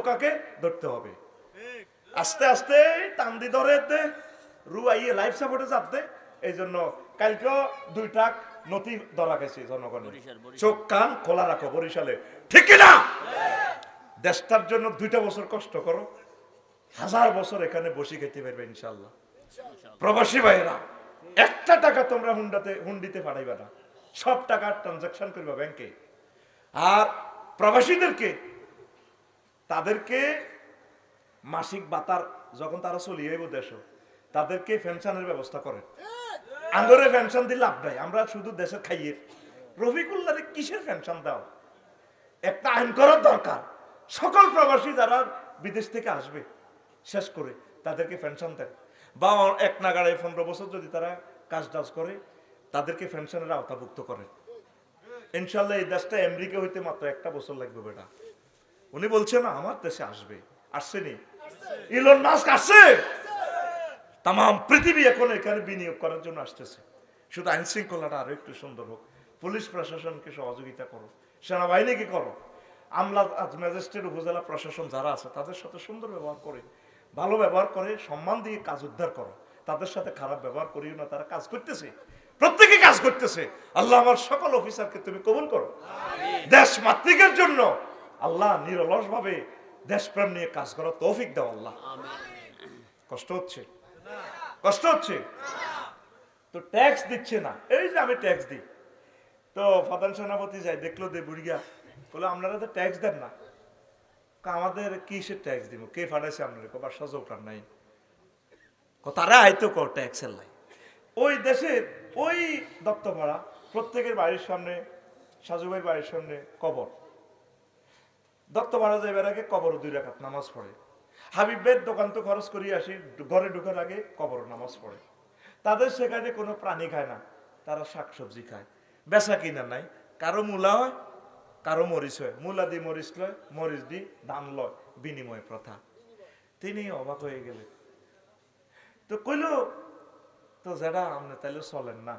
বোকাকে ধরতে হবে। আস্তে আস্তে টান্দি ধরে রুয়াইয়ে লাইফ সাপোর্টে যাতে। এই জন্য কালকেও 2টা নথি ধরা গেছে জনগণের। চোখ কান খোলা রাখো বরিশালে, ঠিক না? দেশটার জন্য 2টা বছর কষ্ট করো, 1000 বছর এখানে বসে খেতে পারবে ইনশাল্লাহ। প্রবাসী ভাইয়েরা, একটা টাকা তোমরা হুন্ডিতে পাঠাইবা না, সব টাকা ট্রানজাকশন করবা ব্যাংকে। আর প্রবাসীদেরকে তাদেরকে মাসিক ভাতার যখন তারা চলিয়ে যাইব দেশ, তাদেরকে পেনশনের ব্যবস্থা করে। আঙ্গরে পেনশন দিলে লাভ নাই, আমরা শুধু দেশের খাইয়ে। রফিকুল্লাহরে কিসের পেনশন দাও? একটা আইন করার দরকার। সকল প্রবাসী যারা বিদেশ থেকে আসবে শেষ করে তাদেরকে পেনশন দেন, বা এক নাগাড়ে 15 বছর যদি তারা কাজ টাজ করে তাদেরকে পেনশনের আওতাভুক্ত করেন। ইনশাল্লাহ এই দেশটা আমেরিকা হইতে মাত্র 1টা বছর লাগবে বেটা। উনি বলছে না আমার দেশে আসবে, আসছেনি? ইলন মাস্ক আসছে, তাম পৃথিবী এখন এখানে বিনিয়োগ করার জন্য আসতেছে। শুধু আইন শৃঙ্খলাটা আরো একটু সুন্দর হোক, পুলিশ প্রশাসনকে সহযোগিতা করো, সেনাবাহিনীকে করো, আমলা ম্যাজিস্ট্রেট উপজেলা প্রশাসন যারা আছে তাদের সাথে সুন্দর ব্যবহার করে, ভালো ব্যবহার করে, সম্মান দিয়ে কাজ উদ্ধার করো। তাদের সাথে খারাপ ব্যবহার করিও না, তারা কাজ করতেছে, প্রত্যেকে কাজ করতেছে। আল্লাহ আমার সকল অফিসারকে তুমি কবুল করো। দেশ মাতৃকের জন্য আল্লাহ নিরলস ভাবে দেশপ্রেম নিয়ে কাজ করার তৌফিক দাও আল্লাহ। কষ্ট হচ্ছে, কষ্ট হচ্ছে তো ট্যাক্স দিচ্ছে না। এই যে আমি ট্যাক্স দিই, তো প্রধান সেনাপতি যাই দেখলো দে বুড়িয়া বলে আপনারা তো ট্যাক্স দেন না। আমাদের কিসের ট্যাক্স দিব, কে ফাটাইছে আপনার? বাসা জোকার নাই, তারা আইতো কর ট্যাক্সের লাই। ওই দেশের ওই দত্তপাড়া প্রত্যেকের বাড়ির সামনে, সাজুভাইয়ের বাড়ির সামনে কবর। দত্তপাড়া যাইবার আগে কবর 2 রাকাত নামাজ পড়ে। হাবিবের দোকান তো খরচ করিয়ে আসি, ঘরে ঢুকার আগে কবর নামাজ পড়ে। তাদের সেখানে কোনো প্রাণী খায় না, তারা শাকসবজি খায়। বেচা কিনা নাই, কারো মূলা হয়, কারো মরিচ হয়। মূলা দিয়ে মরিচ লয়, মরিচ দিয়ে ধান লয়, বিনিময় প্রথা। তিনি অবাক হয়ে গেলেন, তো কইল তো যারা আপনি তাইলে চলেন না,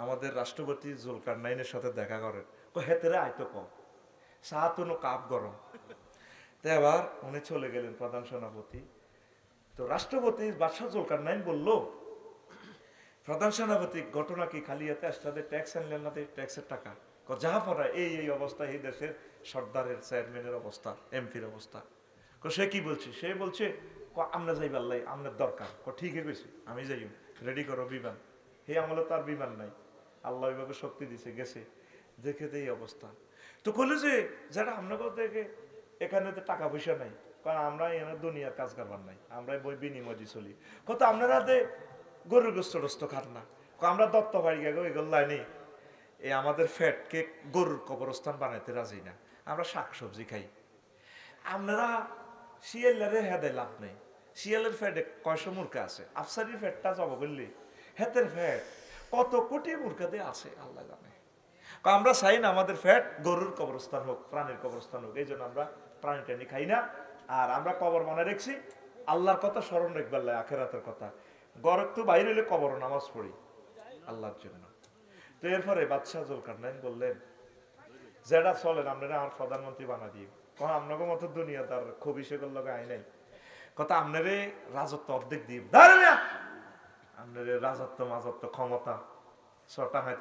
আমাদের রাষ্ট্রপতি জুলকারনাইনের সাথে দেখা করেন। হেতেরে আইতো কম চা তো কাপ গরম। তো এবার উনি চলে গেলেন প্রধান সেনাপতি। তো রাষ্ট্রপতি বাদশাহ জুলকারনাইন বলল, প্রধান সেনাপতি ঘটনা কি? খালি এতে আসলে ট্যাক্স আনলেন না, ট্যাক্সের টাকা যা পড়া এই অবস্থা, এই দেশের সর্দারের চেয়ারম্যানের অবস্থা, এমপির অবস্থা। সে কি বলছে? সে বলছে আমরা যাই পারলাই, আপনার দরকার। ঠিকই কইছি, আমি যাই, রেডি করো বিমান। হে আমলে তার বিমান নাই, আল্লাহ ওইভাবে শক্তি দিছে, গেছে দেখে এই অবস্থা। তো বললো যে যারা আপনাকে দেখে এখানে তো টাকা পয়সা নাই, কারণ আমরা এখানে দুনিয়ার কাজ কারবার নাই, আমরা বই বিনিময় দিয়ে চলি। কত আপনারা গরুর গোস্ত টোস্ত খান না, আমরা দত্ত বাড়ি গেগো এগুলো লাইনি। এই আমাদের ফ্যাটকে গরুর কবরস্থান বানাইতে রাজি না, আমরা শাকসবজি খাই। আপনারা শিয়ালের হেদে লাভ নেই, শিয়ালের ফ্যাটে 100 মুরগা আছে, আফসারির ফ্যাটটা জব করলে হেতের ফ্যাট কত কোটি মুরগাতে আছে আল্লাহ জানে। আমরা চাই না আমাদের ফ্যাট গরুর কবরস্থান হোক, প্রাণীর কবরস্থান হোক। এই জন্য আমরা প্রাণী টানি খাই না। আর আমরা কবর বানায় রেখছি আল্লাহর কথা স্মরণ রাখবার, আখেরাতের কথা। গরক তো বাইরে হলে কবর নামাজ পড়ি আল্লাহর জন্য। তো এরপরে বাদশাহ জুলকারনাইন বললেন, যেটা চলেন আপনারা আমার প্রধানমন্ত্রী বানা দিয়ে, কারণ আপনাকে মতো দুনিয়াদার খুব সেগুলো লোক আই নাই। কথা আপনারে রাজত্ব অর্ধেক দিব, আপনার রাজত্ব মাজত্ব ক্ষমতা সরটা